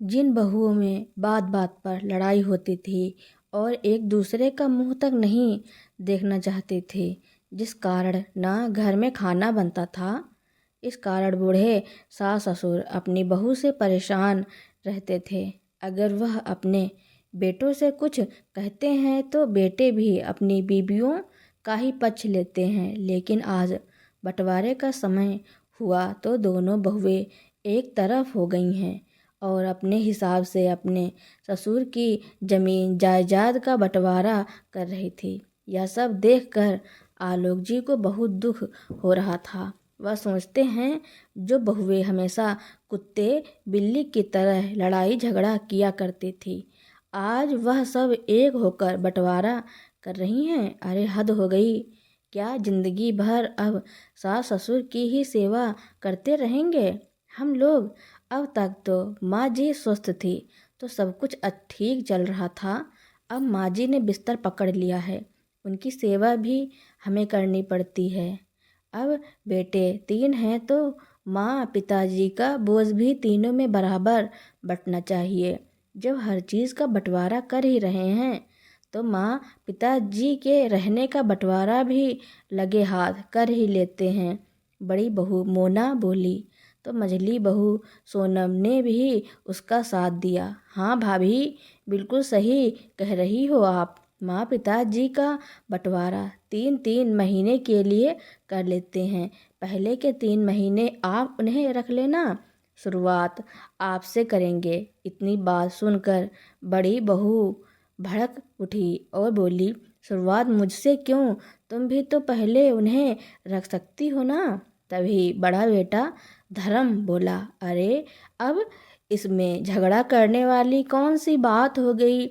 जिन बहुओं में बात बात पर लड़ाई होती थी और एक दूसरे का मुंह तक नहीं देखना चाहते थे, जिस कारण न घर में खाना बनता था। इस कारण बूढ़े सास ससुर अपनी बहू से परेशान रहते थे। अगर वह अपने बेटों से कुछ कहते हैं तो बेटे भी अपनी बीबियों का ही पक्ष लेते हैं। लेकिन आज बंटवारे का समय हुआ तो दोनों बहुएं एक तरफ हो गई हैं और अपने हिसाब से अपने ससुर की जमीन जायदाद का बंटवारा कर रही थी। यह सब देखकर आलोक जी को बहुत दुख हो रहा था। वह सोचते हैं, जो बहुएं हमेशा कुत्ते बिल्ली की तरह लड़ाई झगड़ा किया करती थी, आज वह सब एक होकर बंटवारा कर रही हैं। अरे हद हो गई! क्या जिंदगी भर अब सास ससुर की ही सेवा करते रहेंगे हम लोग? अब तक तो माँ जी स्वस्थ थी तो सब कुछ ठीक चल रहा था। अब माँ जी ने बिस्तर पकड़ लिया है, उनकी सेवा भी हमें करनी पड़ती है। अब बेटे 3 हैं तो माँ पिताजी का बोझ भी तीनों में बराबर बंटना चाहिए। जब हर चीज़ का बंटवारा कर ही रहे हैं तो माँ पिताजी के रहने का बंटवारा भी लगे हाथ कर ही लेते हैं। बड़ी बहू मोना बोली तो मझली बहू सोनम ने भी उसका साथ दिया। हाँ भाभी, बिल्कुल सही कह रही हो आप। माँ पिताजी का बंटवारा 3-3 महीने के लिए कर लेते हैं। पहले के 3 महीने आप उन्हें रख लेना, शुरुआत आपसे करेंगे। इतनी बात सुनकर बड़ी बहू भड़क उठी और बोली, शुरुआत मुझसे क्यों? तुम भी तो पहले उन्हें रख सकती हो ना। तभी बड़ा बेटा धर्म बोला, अरे अब इसमें झगड़ा करने वाली कौन सी बात हो गई?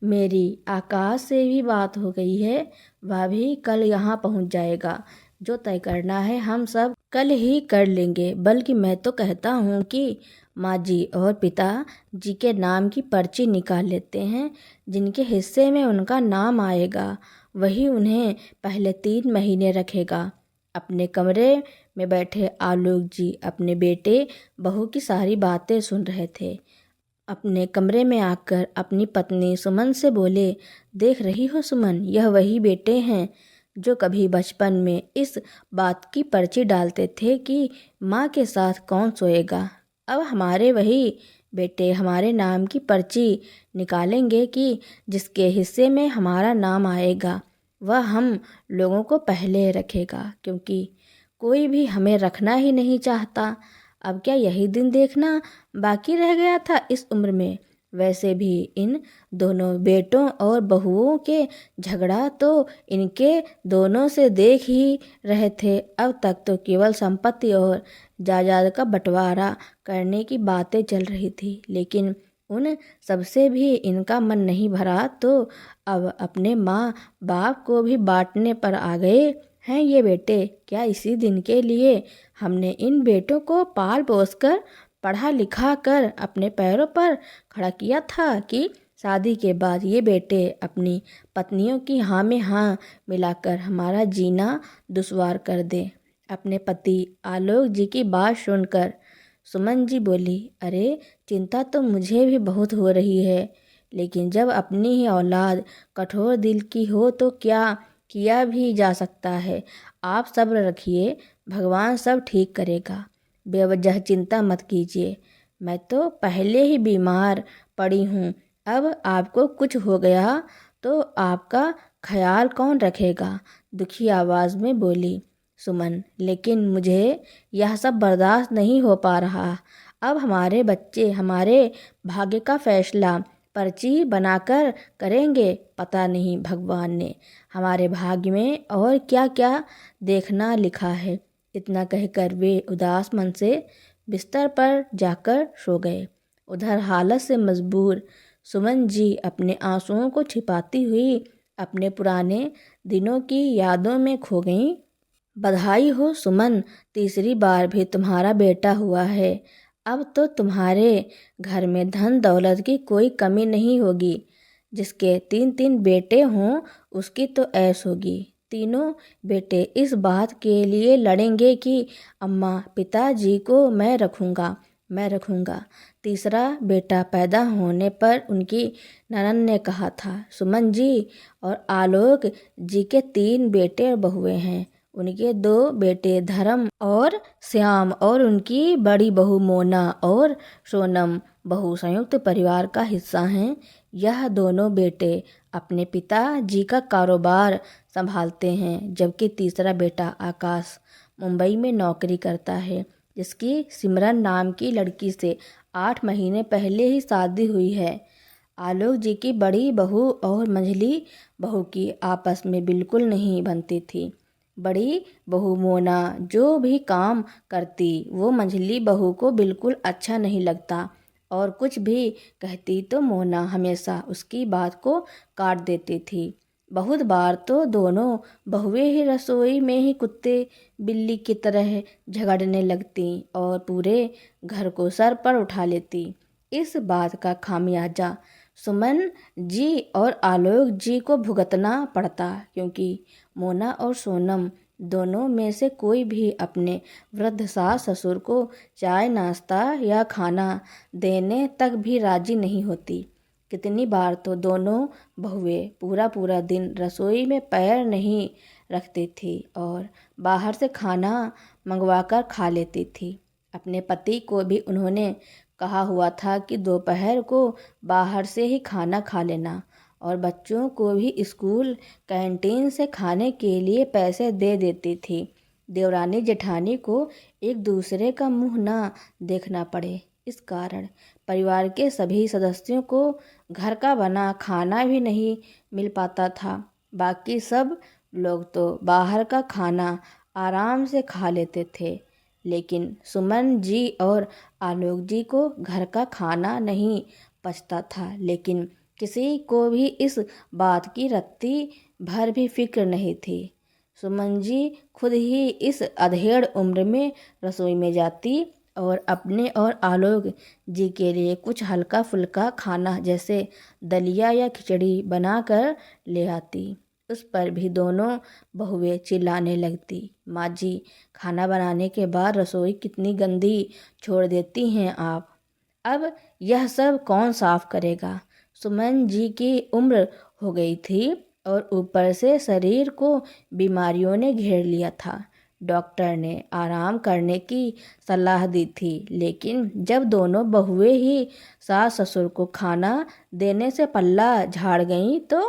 मेरी आकाश से भी बात हो गई है, वह भी कल यहाँ पहुँच जाएगा। जो तय करना है हम सब कल ही कर लेंगे। बल्कि मैं तो कहता हूँ कि माँ जी और पिता जी के नाम की पर्ची निकाल लेते हैं। जिनके हिस्से में उनका नाम आएगा वही उन्हें पहले 3 महीने रखेगा। अपने कमरे में बैठे आलोक जी अपने बेटे बहू की सारी बातें सुन रहे थे। अपने कमरे में आकर अपनी पत्नी सुमन से बोले, देख रही हो सुमन, यह वही बेटे हैं जो कभी बचपन में इस बात की पर्ची डालते थे कि माँ के साथ कौन सोएगा। अब हमारे वही बेटे हमारे नाम की पर्ची निकालेंगे कि जिसके हिस्से में हमारा नाम आएगा वह हम लोगों को पहले रखेगा, क्योंकि कोई भी हमें रखना ही नहीं चाहता। अब क्या यही दिन देखना बाकी रह गया था इस उम्र में? वैसे भी इन दोनों बेटों और बहुओं के झगड़ा तो इनके दोनों से देख ही रहे थे। अब तक तो केवल संपत्ति और जायदाद का बंटवारा करने की बातें चल रही थी, लेकिन उन सबसे भी इनका मन नहीं भरा तो अब अपने माँ बाप को भी बांटने पर आ गए हैं ये बेटे। क्या इसी दिन के लिए हमने इन बेटों को पाल पोस कर पढ़ा लिखा कर अपने पैरों पर खड़ा किया था कि शादी के बाद ये बेटे अपनी पत्नियों की हाँ में हाँ मिलाकर हमारा जीना दुश्वार कर दे? अपने पति आलोक जी की बात सुनकर सुमन जी बोली, अरे चिंता तो मुझे भी बहुत हो रही है, लेकिन जब अपनी ही औलाद कठोर दिल की हो तो क्या किया भी जा सकता है। आप सब्र रखिए, भगवान सब ठीक करेगा। बेवजह चिंता मत कीजिए, मैं तो पहले ही बीमार पड़ी हूँ। अब आपको कुछ हो गया तो आपका ख्याल कौन रखेगा? दुखी आवाज़ में बोली सुमन। लेकिन मुझे यह सब बर्दाश्त नहीं हो पा रहा। अब हमारे बच्चे हमारे भाग्य का फैसला पर्ची बनाकर करेंगे। पता नहीं भगवान ने हमारे भाग्य में और क्या क्या देखना लिखा है। इतना कहकर वे उदास मन से बिस्तर पर जाकर सो गए। उधर हालत से मजबूर सुमन जी अपने आंसुओं को छिपाती हुई अपने पुराने दिनों की यादों में खो गईं। बधाई हो सुमन, तीसरी बार भी तुम्हारा बेटा हुआ है। अब तो तुम्हारे घर में धन दौलत की कोई कमी नहीं होगी। जिसके 3-3 बेटे हों उसकी तो ऐश होगी। तीनों बेटे इस बात के लिए लड़ेंगे कि अम्मा पिताजी को मैं रखूँगा, मैं रखूँगा। तीसरा बेटा पैदा होने पर उनकी ननद ने कहा था, सुमन जी और आलोक जी के 3 बेटे और बहुएं हैं। उनके 2 बेटे धर्म और श्याम और उनकी बड़ी बहू मोना और सोनम बहू संयुक्त परिवार का हिस्सा हैं। यह दोनों बेटे अपने पिता जी का कारोबार संभालते हैं, जबकि तीसरा बेटा आकाश मुंबई में नौकरी करता है, जिसकी सिमरन नाम की लड़की से 8 महीने पहले ही शादी हुई है। आलोक जी की बड़ी बहू और मंझली बहू की आपस में बिल्कुल नहीं बनती थी। बड़ी बहू मोना जो भी काम करती वो मंझली बहू को बिल्कुल अच्छा नहीं लगता, और कुछ भी कहती तो मोना हमेशा उसकी बात को काट देती थी। बहुत बार तो दोनों बहुएं ही रसोई में ही कुत्ते बिल्ली की तरह झगड़ने लगती और पूरे घर को सर पर उठा लेती। इस बात का खामियाजा सुमन जी और आलोक जी को भुगतना पड़ता, क्योंकि मोना और सोनम दोनों में से कोई भी अपने वृद्ध सास ससुर को चाय नाश्ता या खाना देने तक भी राजी नहीं होती। कितनी बार तो दोनों बहुएं पूरा पूरा दिन रसोई में पैर नहीं रखती थी और बाहर से खाना मंगवाकर खा लेती थी। अपने पति को भी उन्होंने कहा हुआ था कि दोपहर को बाहर से ही खाना खा लेना, और बच्चों को भी स्कूल कैंटीन से खाने के लिए पैसे दे देती थी। देवरानी जेठानी को एक दूसरे का मुंह ना देखना पड़े, इस कारण परिवार के सभी सदस्यों को घर का बना खाना भी नहीं मिल पाता था। बाकी सब लोग तो बाहर का खाना आराम से खा लेते थे, लेकिन सुमन जी और आलोक जी को घर का खाना नहीं पचता था। लेकिन किसी को भी इस बात की रत्ती भर भी फिक्र नहीं थी। सुमन जी खुद ही इस अधेड़ उम्र में रसोई में जाती और अपने और आलोक जी के लिए कुछ हल्का फुल्का खाना जैसे दलिया या खिचड़ी बनाकर ले आती। उस पर भी दोनों बहुएं चिल्लाने लगती, माँ जी खाना बनाने के बाद रसोई कितनी गंदी छोड़ देती हैं आप, अब यह सब कौन साफ करेगा। सुमन जी की उम्र हो गई थी और ऊपर से शरीर को बीमारियों ने घेर लिया था। डॉक्टर ने आराम करने की सलाह दी थी, लेकिन जब दोनों बहुएं ही सास ससुर को खाना देने से पल्ला झाड़ गईं तो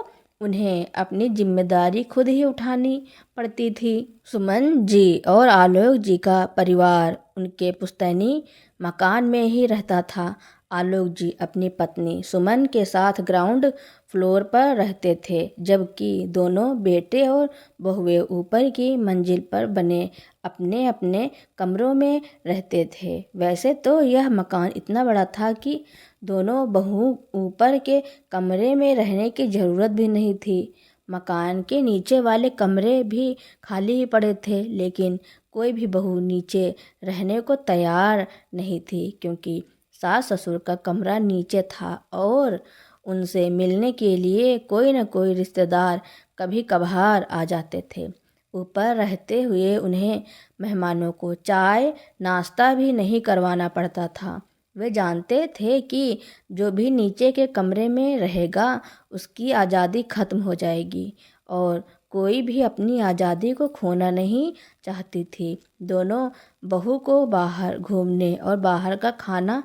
उन्हें अपनी जिम्मेदारी खुद ही उठानी पड़ती थी। सुमन जी और आलोक जी का परिवार उनके पुश्तैनी मकान में ही रहता था। आलोक जी अपनी पत्नी सुमन के साथ ग्राउंड फ्लोर पर रहते थे, जबकि दोनों बेटे और बहुएं ऊपर की मंजिल पर बने अपने अपने कमरों में रहते थे। वैसे तो यह मकान इतना बड़ा था कि दोनों बहू ऊपर के कमरे में रहने की ज़रूरत भी नहीं थी। मकान के नीचे वाले कमरे भी खाली ही पड़े थे, लेकिन कोई भी बहू नीचे रहने को तैयार नहीं थी, क्योंकि सास ससुर का कमरा नीचे था और उनसे मिलने के लिए कोई न कोई रिश्तेदार कभी कभार आ जाते थे। ऊपर रहते हुए उन्हें मेहमानों को चाय नाश्ता भी नहीं करवाना पड़ता था। वे जानते थे कि जो भी नीचे के कमरे में रहेगा उसकी आज़ादी खत्म हो जाएगी, और कोई भी अपनी आज़ादी को खोना नहीं चाहती थी। दोनों बहू को बाहर घूमने और बाहर का खाना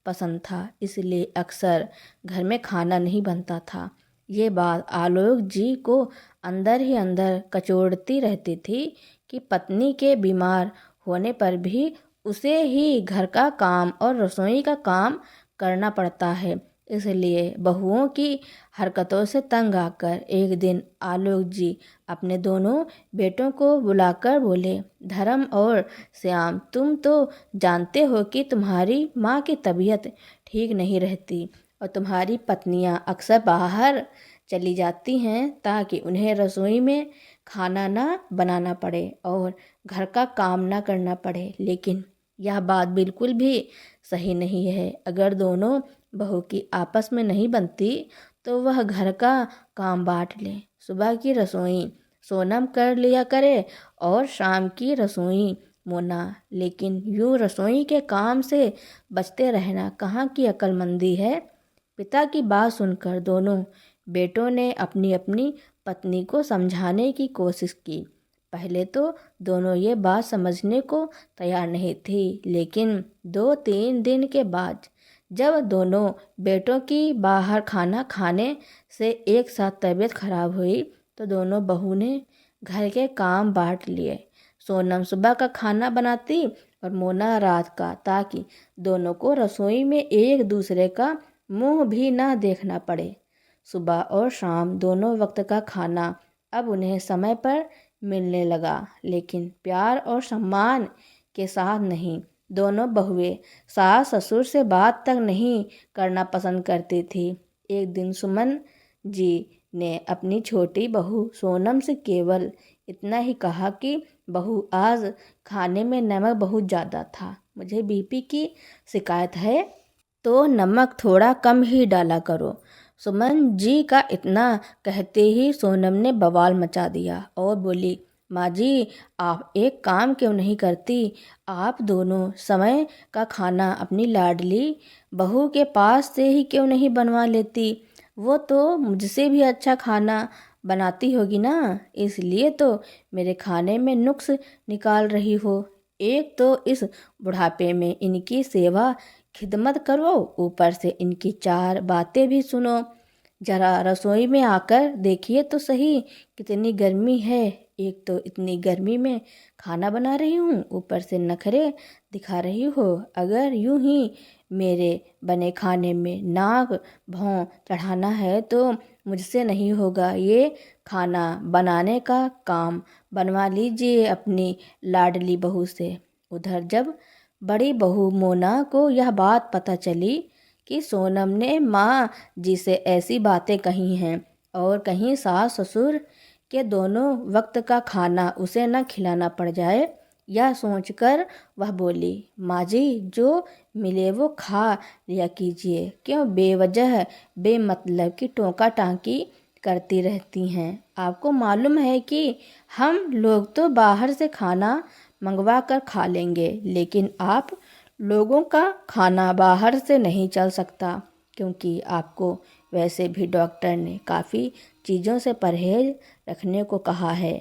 पसंद था, इसलिए अक्सर घर में खाना नहीं बनता था। ये बात आलोक जी को अंदर ही अंदर कचोटती रहती थी कि पत्नी के बीमार होने पर भी उसे ही घर का काम और रसोई का काम करना पड़ता है। इसलिए बहुओं की हरकतों से तंग आकर एक दिन आलोक जी अपने दोनों बेटों को बुलाकर बोले, धर्म और श्याम, तुम तो जानते हो कि तुम्हारी माँ की तबीयत ठीक नहीं रहती और तुम्हारी पत्नियाँ अक्सर बाहर चली जाती हैं ताकि उन्हें रसोई में खाना ना बनाना पड़े और घर का काम ना करना पड़े। लेकिन यह बात बिल्कुल भी सही नहीं है। अगर दोनों बहू की आपस में नहीं बनती तो वह घर का काम बांट लें। सुबह की रसोई सोनम कर लिया करे और शाम की रसोई मोना, लेकिन यूं रसोई के काम से बचते रहना कहाँ की अक्लमंदी है। पिता की बात सुनकर दोनों बेटों ने अपनी अपनी पत्नी को समझाने की कोशिश की। पहले तो दोनों ये बात समझने को तैयार नहीं थी, लेकिन 2-3 दिन के बाद जब दोनों बेटों की बाहर खाना खाने से एक साथ तबीयत खराब हुई तो दोनों बहू ने घर के काम बांट लिए। सोनम सुबह का खाना बनाती और मोना रात का, ताकि दोनों को रसोई में एक दूसरे का मुंह भी ना देखना पड़े। सुबह और शाम दोनों वक्त का खाना अब उन्हें समय पर मिलने लगा, लेकिन प्यार और सम्मान के साथ नहीं। दोनों बहुएं सास ससुर से बात तक नहीं करना पसंद करती थी। एक दिन सुमन जी ने अपनी छोटी बहू सोनम से केवल इतना ही कहा कि बहू, आज खाने में नमक बहुत ज़्यादा था, मुझे बीपी की शिकायत है तो नमक थोड़ा कम ही डाला करो। सुमन जी का इतना कहते ही सोनम ने बवाल मचा दिया और बोली, माँ जी, आप एक काम क्यों नहीं करती? आप दोनों समय का खाना अपनी लाडली बहू के पास से ही क्यों नहीं बनवा लेती? वो तो मुझसे भी अच्छा खाना बनाती होगी ना, इसलिए तो मेरे खाने में नुक्स निकाल रही हो। एक तो इस बुढ़ापे में इनकी सेवा खिदमत करो, ऊपर से इनकी 4 बातें भी सुनो। जरा रसोई में आकर देखिए तो सही कितनी गर्मी है। एक तो इतनी गर्मी में खाना बना रही हूँ, ऊपर से नखरे दिखा रही हो। अगर यूं ही मेरे बने खाने में नाक भौं चढ़ाना है तो मुझसे नहीं होगा। ये खाना बनाने का काम बनवा लीजिए अपनी लाडली बहू से। उधर जब बड़ी बहू मोना को यह बात पता चली कि सोनम ने माँ जी से ऐसी बातें कही हैं और कहीं सास ससुर के दोनों वक्त का खाना उसे न खिलाना पड़ जाए, यह सोचकर वह बोली, माँ जी, जो मिले वो खा लिया कीजिए, क्यों बेवजह बेमतलब की टोका टांकी करती रहती हैं। आपको मालूम है कि हम लोग तो बाहर से खाना मंगवा कर खा लेंगे, लेकिन आप लोगों का खाना बाहर से नहीं चल सकता, क्योंकि आपको वैसे भी डॉक्टर ने काफ़ी चीज़ों से परहेज रखने को कहा है।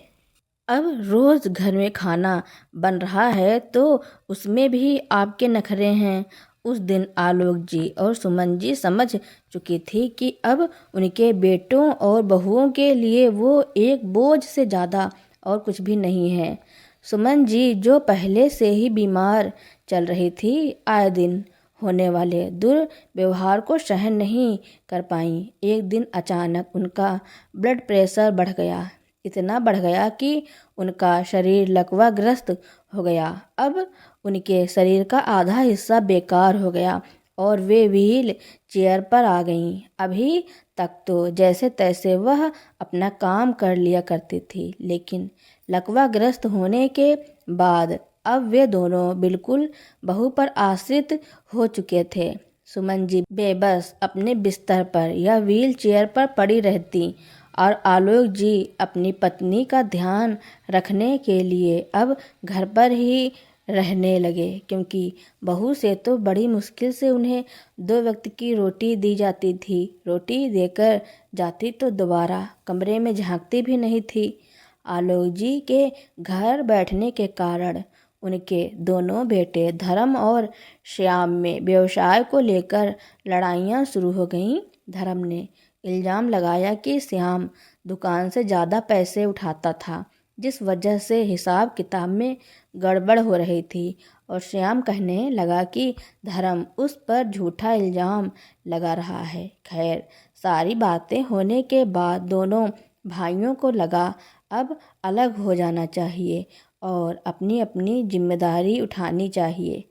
अब रोज़ घर में खाना बन रहा है तो उसमें भी आपके नखरे हैं। उस दिन आलोक जी और सुमन जी समझ चुकी थी कि अब उनके बेटों और बहुओं के लिए वो एक बोझ से ज़्यादा और कुछ भी नहीं है। सुमन जी, जो पहले से ही बीमार चल रही थी, आए दिन होने वाले दुर्व्यवहार को सहन नहीं कर पाईं। एक दिन अचानक उनका ब्लड प्रेशर बढ़ गया, इतना बढ़ गया कि उनका शरीर लकवाग्रस्त हो गया। अब उनके शरीर का आधा हिस्सा बेकार हो गया और वे व्हील चेयर पर आ गईं। अभी तक तो जैसे तैसे वह अपना काम कर लिया करती थी, लेकिन लकवाग्रस्त होने के बाद अब वे दोनों बिल्कुल बहू पर आश्रित हो चुके थे। सुमन जी बेबस अपने बिस्तर पर या व्हील चेयर पर पड़ी रहती और आलोक जी अपनी पत्नी का ध्यान रखने के लिए अब घर पर ही रहने लगे, क्योंकि बहू से तो बड़ी मुश्किल से उन्हें 2 वक्त की रोटी दी जाती थी। रोटी देकर जाती तो दोबारा कमरे में झांकती भी नहीं थी। आलोक जी के घर बैठने के कारण उनके दोनों बेटे धर्म और श्याम में व्यवसाय को लेकर लड़ाइयाँ शुरू हो गईं। धर्म ने इल्ज़ाम लगाया कि श्याम दुकान से ज़्यादा पैसे उठाता था, जिस वजह से हिसाब किताब में गड़बड़ हो रही थी, और श्याम कहने लगा कि धर्म उस पर झूठा इल्ज़ाम लगा रहा है। खैर, सारी बातें होने के बाद दोनों भाइयों को लगा अब अलग हो जाना चाहिए और अपनी अपनी जिम्मेदारी उठानी चाहिए।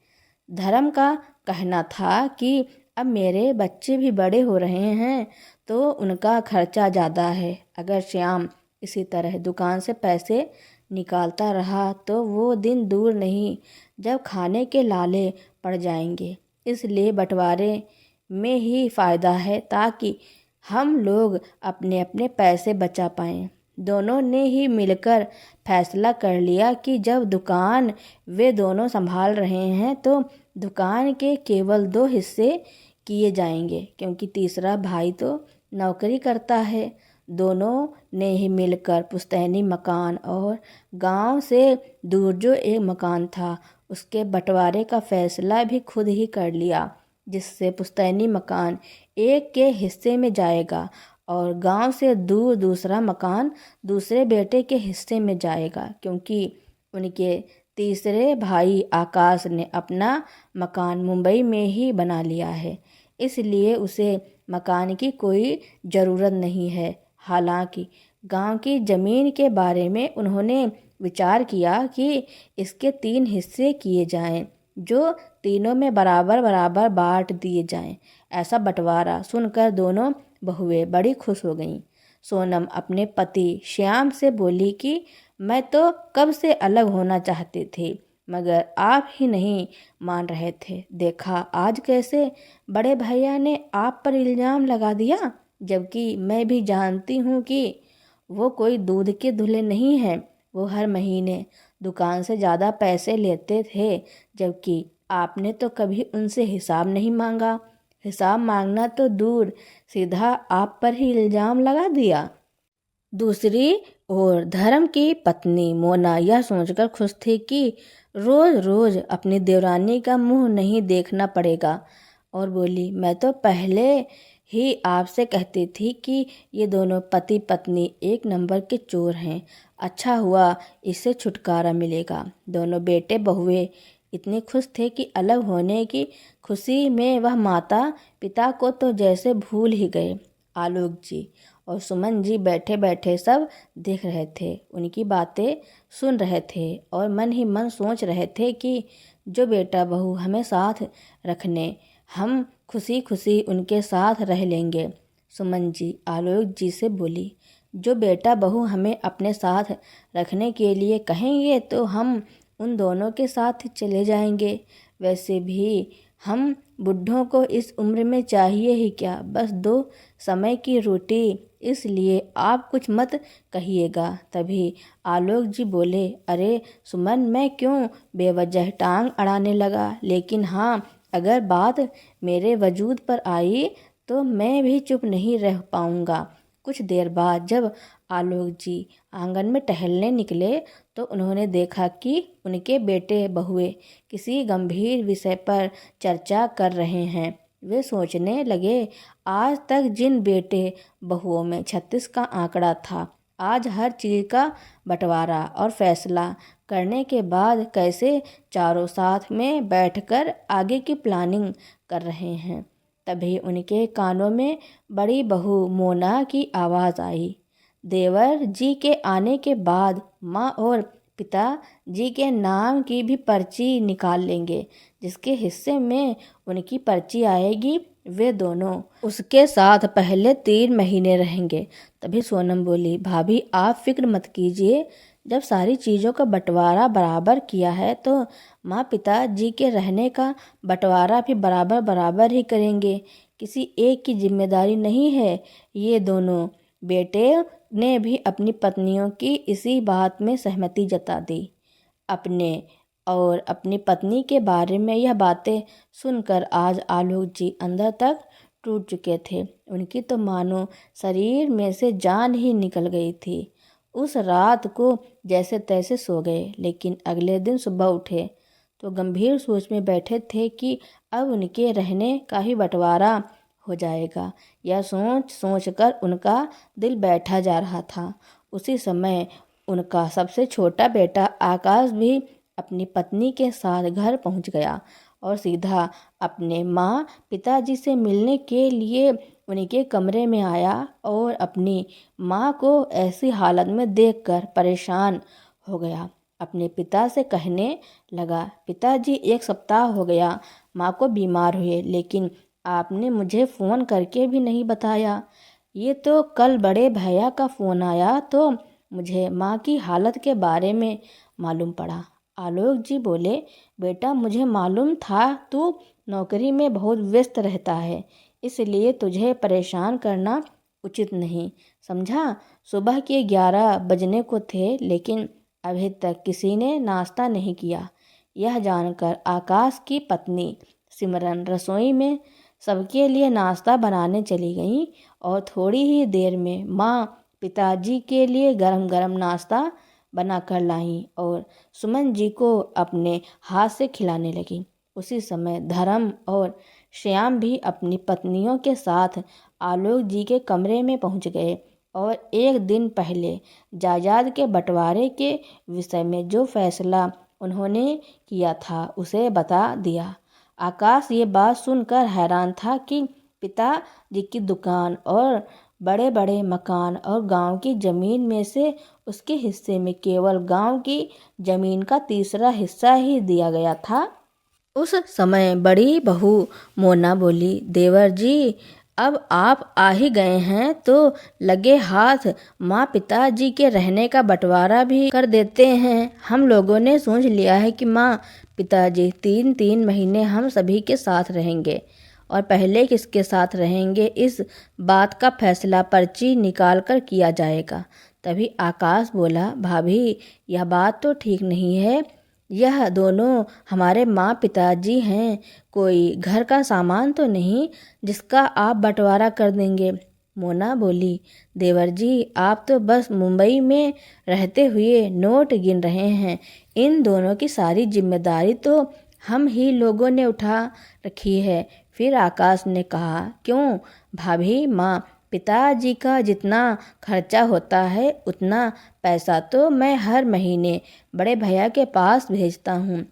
धर्म का कहना था कि अब मेरे बच्चे भी बड़े हो रहे हैं तो उनका खर्चा ज़्यादा है। अगर श्याम इसी तरह दुकान से पैसे निकालता रहा तो वो दिन दूर नहीं जब खाने के लाले पड़ जाएंगे। इसलिए बंटवारे में ही फ़ायदा है, ताकि हम लोग अपने अपने पैसे बचा पाएं। दोनों ने ही मिलकर फैसला कर लिया कि जब दुकान वे दोनों संभाल रहे हैं तो दुकान के केवल 2 हिस्से किए जाएंगे, क्योंकि तीसरा भाई तो नौकरी करता है। दोनों ने ही मिलकर पुश्तैनी मकान और गांव से दूर जो एक मकान था उसके बंटवारे का फैसला भी खुद ही कर लिया, जिससे पुश्तैनी मकान एक के हिस्से में जाएगा और गांव से दूर दूसरा मकान दूसरे बेटे के हिस्से में जाएगा, क्योंकि उनके तीसरे भाई आकाश ने अपना मकान मुंबई में ही बना लिया है, इसलिए उसे मकान की कोई ज़रूरत नहीं है। हालांकि गांव की ज़मीन के बारे में उन्होंने विचार किया कि इसके 3 हिस्से किए जाएं, जो तीनों में बराबर बराबर बांट दिए जाएं। ऐसा बंटवारा सुनकर दोनों बहुएं बड़ी खुश हो गईं। सोनम अपने पति श्याम से बोली कि मैं तो कब से अलग होना चाहती थी, मगर आप ही नहीं मान रहे थे। देखा आज कैसे बड़े भैया ने आप पर इल्ज़ाम लगा दिया, जबकि मैं भी जानती हूँ कि वो कोई दूध के धुले नहीं हैं। वो हर महीने दुकान से ज़्यादा पैसे लेते थे, जबकि आपने तो कभी उनसे हिसाब नहीं मांगा। हिसाब मांगना तो दूर, सीधा आप पर ही इल्ज़ाम लगा दिया। दूसरी ओर धर्म की पत्नी मोना यह सोचकर खुश थी कि रोज रोज अपनी देवरानी का मुंह नहीं देखना पड़ेगा, और बोली, मैं तो पहले ही आपसे कहती थी कि ये दोनों पति पत्नी एक नंबर के चोर हैं। अच्छा हुआ इससे छुटकारा मिलेगा। दोनों बेटे बहुएं इतने खुश थे कि अलग होने की खुशी में वह माता पिता को तो जैसे भूल ही गए। आलोक जी और सुमन जी बैठे बैठे सब देख रहे थे, उनकी बातें सुन रहे थे और मन ही मन सोच रहे थे कि जो बेटा बहू हमें साथ रखने, हम खुशी खुशी उनके साथ रह लेंगे। सुमन जी आलोक जी से बोली, जो बेटा बहू हमें अपने साथ रखने के लिए कहेंगे तो हम उन दोनों के साथ चले जाएंगे। वैसे भी हम बुढ़ों को इस उम्र में चाहिए ही क्या, बस 2 समय की रोटी। इसलिए आप कुछ मत कहिएगा। तभी आलोक जी बोले, अरे सुमन, मैं क्यों बेवजह टांग अड़ाने लगा, लेकिन हाँ, अगर बात मेरे वजूद पर आई तो मैं भी चुप नहीं रह पाऊंगा। कुछ देर बाद जब आलोक जी आंगन में टहलने निकले तो उन्होंने देखा कि उनके बेटे बहुएं किसी गंभीर विषय पर चर्चा कर रहे हैं। वे सोचने लगे, आज तक जिन बेटे बहुओं में 36 का आंकड़ा था, आज हर चीज़ का बंटवारा और फैसला करने के बाद कैसे चारों साथ में बैठकर आगे की प्लानिंग कर रहे हैं। तभी उनके कानों में बड़ी बहू मोना की आवाज़ आई। देवर जी के आने के बाद माँ और पिता जी के नाम की भी पर्ची निकाल लेंगे। जिसके हिस्से में उनकी पर्ची आएगी वे दोनों उसके साथ पहले 3 महीने रहेंगे। तभी सोनम बोली, भाभी आप फिक्र मत कीजिए, जब सारी चीज़ों का बंटवारा बराबर किया है तो माँ पिता जी के रहने का बंटवारा भी बराबर बराबर ही करेंगे। किसी एक की जिम्मेदारी नहीं है। ये दोनों बेटे ने भी अपनी पत्नियों की इसी बात में सहमति जता दी। अपने और अपनी पत्नी के बारे में यह बातें सुनकर आज आलोक जी अंदर तक टूट चुके थे। उनकी तो मानो शरीर में से जान ही निकल गई थी। उस रात को जैसे तैसे सो गए, लेकिन अगले दिन सुबह उठे तो गंभीर सोच में बैठे थे कि अब उनके रहने का ही बंटवारा हो जाएगा। यह सोच सोच कर उनका दिल बैठा जा रहा था। उसी समय उनका सबसे छोटा बेटा आकाश भी अपनी पत्नी के साथ घर पहुंच गया और सीधा अपने माँ पिताजी से मिलने के लिए उनके कमरे में आया और अपनी माँ को ऐसी हालत में देखकर परेशान हो गया। अपने पिता से कहने लगा, पिताजी 1 सप्ताह हो गया माँ को बीमार हुए, लेकिन आपने मुझे फ़ोन करके भी नहीं बताया। ये तो कल बड़े भैया का फ़ोन आया तो मुझे माँ की हालत के बारे में मालूम पड़ा। आलोक जी बोले, बेटा मुझे मालूम था तू नौकरी में बहुत व्यस्त रहता है, इसलिए तुझे परेशान करना उचित नहीं समझा। सुबह के 11 बजने को थे, लेकिन अभी तक किसी ने नाश्ता नहीं किया। यह जानकर आकाश की पत्नी सिमरन रसोई में सबके लिए नाश्ता बनाने चली गई और थोड़ी ही देर में माँ पिताजी के लिए गरम गरम नाश्ता बना कर लाई और सुमन जी को अपने हाथ से खिलाने लगी। उसी समय धर्म और श्याम भी अपनी पत्नियों के साथ आलोक जी के कमरे में पहुंच गए और एक दिन पहले जायदाद के बंटवारे के विषय में जो फैसला उन्होंने किया था उसे बता दिया। आकाश ये बात सुनकर हैरान था कि पिताजी की दुकान और बड़े बड़े मकान और गांव की जमीन में से उसके हिस्से में केवल गांव की जमीन का तीसरा हिस्सा ही दिया गया था। उस समय बड़ी बहू मोना बोली, देवर जी अब आप आ ही गए हैं तो लगे हाथ माँ पिताजी के रहने का बंटवारा भी कर देते हैं। हम लोगों ने सोच लिया है कि माँ पिताजी 3-3 महीने हम सभी के साथ रहेंगे और पहले किसके साथ रहेंगे इस बात का फैसला पर्ची निकाल कर किया जाएगा। तभी आकाश बोला, भाभी यह बात तो ठीक नहीं है, यह दोनों हमारे माँ पिताजी हैं, कोई घर का सामान तो नहीं जिसका आप बंटवारा कर देंगे। मोना बोली, देवर जी आप तो बस मुंबई में रहते हुए नोट गिन रहे हैं, इन दोनों की सारी जिम्मेदारी तो हम ही लोगों ने उठा रखी है। फिर आकाश ने कहा, क्यों भाभी, माँ पिताजी का जितना खर्चा होता है उतना पैसा तो मैं हर महीने बड़े भैया के पास भेजता हूँ,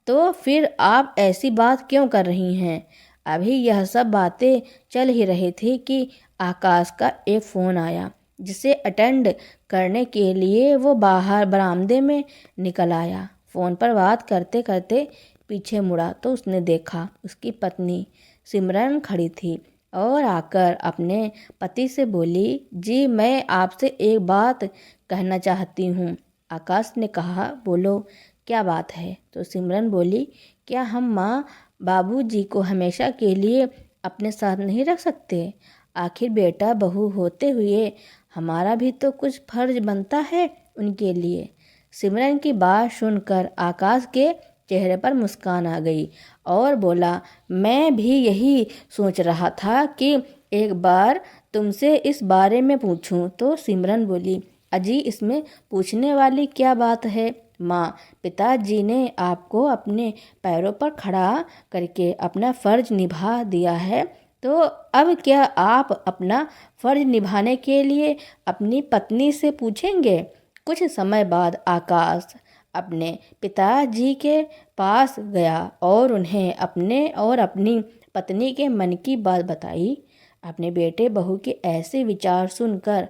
तो फिर आप ऐसी बात क्यों कर रही हैं। अभी यह सब बातें चल ही रही थी कि आकाश का एक फ़ोन आया, जिसे अटेंड करने के लिए वो बाहर बरामदे में निकल आया। फ़ोन पर बात करते करते पीछे मुड़ा तो उसने देखा उसकी पत्नी सिमरन खड़ी थी और आकर अपने पति से बोली, जी मैं आपसे एक बात कहना चाहती हूँ। आकाश ने कहा, बोलो क्या बात है। तो सिमरन बोली, क्या हम माँ बाबूजी को हमेशा के लिए अपने साथ नहीं रख सकते। आखिर बेटा बहू होते हुए हमारा भी तो कुछ फर्ज बनता है उनके लिए। सिमरन की बात सुनकर आकाश के चेहरे पर मुस्कान आ गई और बोला, मैं भी यही सोच रहा था कि एक बार तुमसे इस बारे में पूछूं। तो सिमरन बोली, अजी इसमें पूछने वाली क्या बात है। माँ पिताजी ने आपको अपने पैरों पर खड़ा करके अपना फर्ज निभा दिया है, तो अब क्या आप अपना फर्ज निभाने के लिए अपनी पत्नी से पूछेंगे। कुछ समय बाद आकाश अपने पिताजी के पास गया और उन्हें अपने और अपनी पत्नी के मन की बात बताई। अपने बेटे बहू के ऐसे विचार सुनकर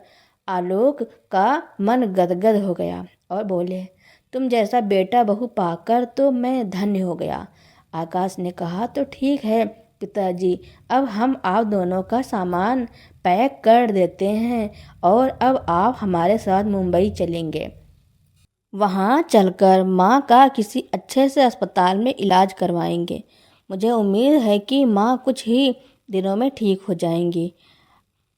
आलोक का मन गदगद हो गया और बोले, तुम जैसा बेटा बहू पाकर तो मैं धन्य हो गया। आकाश ने कहा, तो ठीक है पिताजी, अब हम आप दोनों का सामान पैक कर देते हैं और अब आप हमारे साथ मुंबई चलेंगे। वहाँ चलकर माँ का किसी अच्छे से अस्पताल में इलाज करवाएंगे। मुझे उम्मीद है कि माँ कुछ ही दिनों में ठीक हो जाएंगी।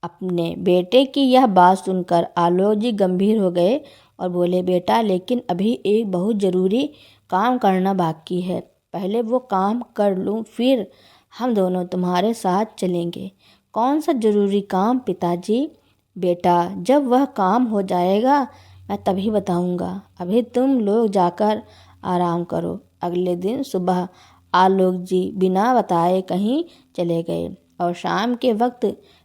अपने बेटे की यह बात सुनकर आलोक जी गंभीर हो गए और बोले, बेटा लेकिन अभी एक बहुत ज़रूरी काम करना बाकी है, पहले वो काम कर लूँ फिर हम दोनों तुम्हारे साथ चलेंगे। कौन सा ज़रूरी काम पिताजी। बेटा जब वह काम हो जाएगा मैं तभी बताऊंगा, अभी तुम लोग जाकर आराम करो। अगले दिन सुबह आलोक जी बिना बताए कहीं चले गए और शाम के वक्त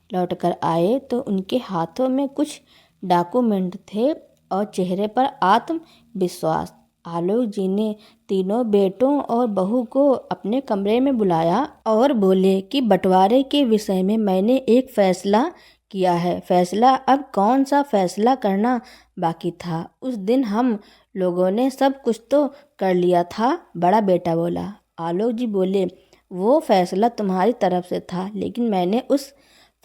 लौटकर आए तो उनके हाथों में कुछ डॉक्यूमेंट थे और चेहरे पर आत्मविश्वास। आलोक जी ने तीनों बेटों और बहू को अपने कमरे में बुलाया और बोले कि बंटवारे के विषय में मैंने एक फैसला किया है। फैसला, अब कौन सा फैसला करना बाकी था। उस दिन हम लोगों ने सब कुछ तो कर लिया था, बड़ा बेटा बोला। आलोक जी बोले, वो फैसला तुम्हारी तरफ से था, लेकिन मैंने उस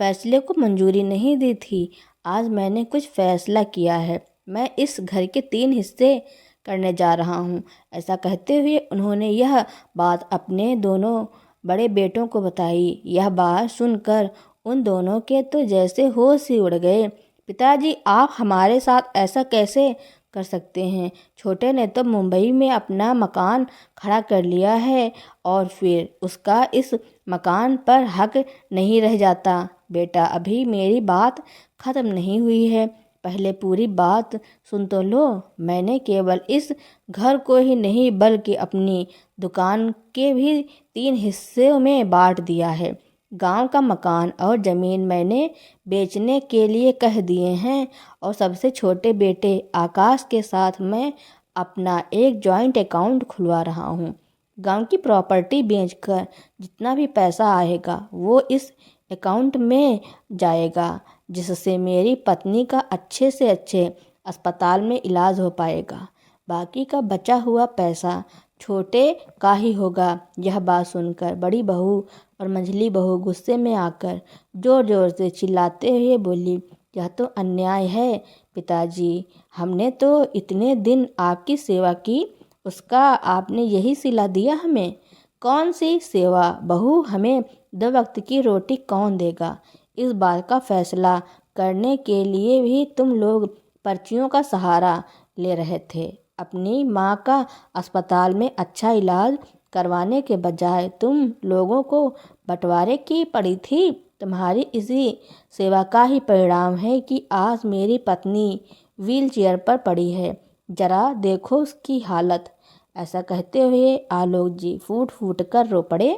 फैसले को मंजूरी नहीं दी थी। आज मैंने कुछ फैसला किया है, मैं इस घर के 3 हिस्से करने जा रहा हूँ। ऐसा कहते हुए उन्होंने यह बात अपने दोनों बड़े बेटों को बताई। यह बात सुनकर उन दोनों के तो जैसे होश ही उड़ गए। पिताजी, आप हमारे साथ ऐसा कैसे कर सकते हैं? छोटे ने तो मुंबई में अपना मकान खड़ा कर लिया है और फिर उसका इस मकान पर हक नहीं रह जाता। बेटा, अभी मेरी बात ख़त्म नहीं हुई है, पहले पूरी बात सुन तो लो। मैंने केवल इस घर को ही नहीं बल्कि अपनी दुकान के भी 3 हिस्सों में बांट दिया है। गांव का मकान और ज़मीन मैंने बेचने के लिए कह दिए हैं और सबसे छोटे बेटे आकाश के साथ मैं अपना एक जॉइंट अकाउंट खुलवा रहा हूँ। गांव की प्रॉपर्टी बेचकर जितना भी पैसा आएगा वो इस अकाउंट में जाएगा, जिससे मेरी पत्नी का अच्छे से अच्छे अस्पताल में इलाज हो पाएगा। बाकी का बचा हुआ पैसा छोटे का ही होगा। यह बात सुनकर बड़ी बहू और मंझली बहू गुस्से में आकर जोर जोर से चिल्लाते हुए बोली, यह तो अन्याय है पिताजी, हमने तो इतने दिन आपकी सेवा की, उसका आपने यही सिला दिया हमें। कौन सी सेवा बहू, हमें 2 वक्त की रोटी कौन देगा? इस बात का फैसला करने के लिए भी तुम लोग पर्चियों का सहारा ले रहे थे। अपनी माँ का अस्पताल में अच्छा इलाज करवाने के बजाय तुम लोगों को बंटवारे की पड़ी थी। तुम्हारी इसी सेवा का ही परिणाम है कि आज मेरी पत्नी व्हील चेयर पर पड़ी है। जरा देखो उसकी हालत। ऐसा कहते हुए आलोक जी फूट फूट कर रो पड़े।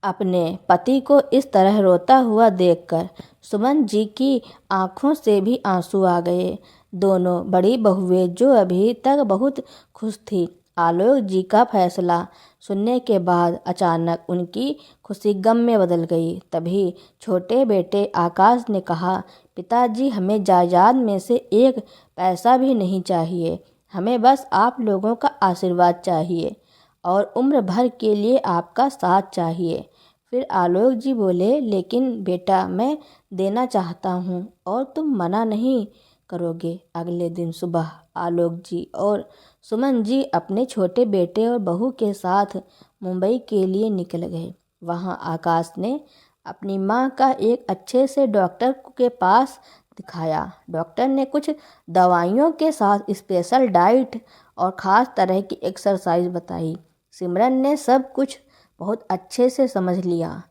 अपने पति को इस तरह रोता हुआ देखकर सुमन जी की आंखों से भी आंसू आ गए। दोनों बड़ी बहुएं जो अभी तक बहुत खुश थी, आलोक जी का फैसला सुनने के बाद अचानक उनकी खुशी गम में बदल गई। तभी छोटे बेटे आकाश ने कहा, पिताजी, हमें जायदाद में से एक पैसा भी नहीं चाहिए, हमें बस आप लोगों का आशीर्वाद चाहिए और उम्र भर के लिए आपका साथ चाहिए। फिर आलोक जी बोले, लेकिन बेटा, मैं देना चाहता हूँ और तुम मना नहीं करोगे। अगले दिन सुबह आलोक जी और सुमन जी अपने छोटे बेटे और बहू के साथ मुंबई के लिए निकल गए। वहाँ आकाश ने अपनी माँ का एक अच्छे से डॉक्टर के पास दिखाया। डॉक्टर ने कुछ दवाइयों के साथ स्पेशल डाइट और ख़ास तरह की एक्सरसाइज बताई। सिमरन ने सब कुछ बहुत अच्छे से समझ लिया।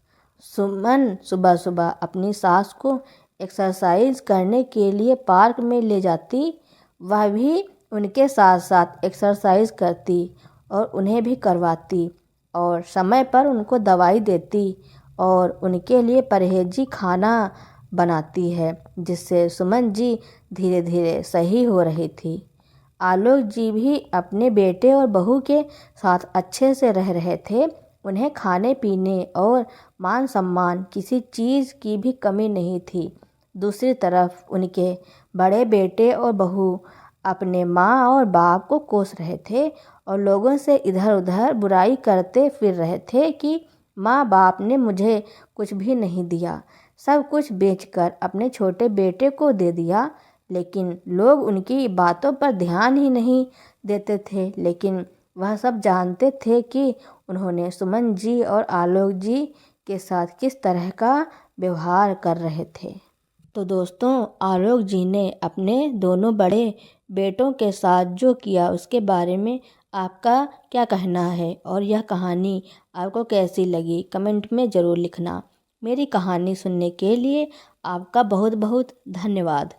सुमन सुबह सुबह अपनी सास को एक्सरसाइज करने के लिए पार्क में ले जाती, वह भी उनके साथ साथ एक्सरसाइज करती और उन्हें भी करवाती और समय पर उनको दवाई देती और उनके लिए परहेजी खाना बनाती है, जिससे सुमन जी धीरे धीरे सही हो रही थी। आलोक जी भी अपने बेटे और बहू के साथ अच्छे से रह रहे थे। उन्हें खाने पीने और मान सम्मान किसी चीज़ की भी कमी नहीं थी। दूसरी तरफ उनके बड़े बेटे और बहू अपने माँ और बाप को कोस रहे थे और लोगों से इधर उधर बुराई करते फिर रहे थे कि माँ बाप ने मुझे कुछ भी नहीं दिया, सब कुछ बेचकर अपने छोटे बेटे को दे दिया। लेकिन लोग उनकी बातों पर ध्यान ही नहीं देते थे। लेकिन वह सब जानते थे कि उन्होंने सुमन जी और आलोक जी के साथ किस तरह का व्यवहार कर रहे थे। तो दोस्तों, आलोक जी ने अपने दोनों बड़े बेटों के साथ जो किया उसके बारे में आपका क्या कहना है और यह कहानी आपको कैसी लगी, कमेंट में ज़रूर लिखना। मेरी कहानी सुनने के लिए आपका बहुत बहुत धन्यवाद।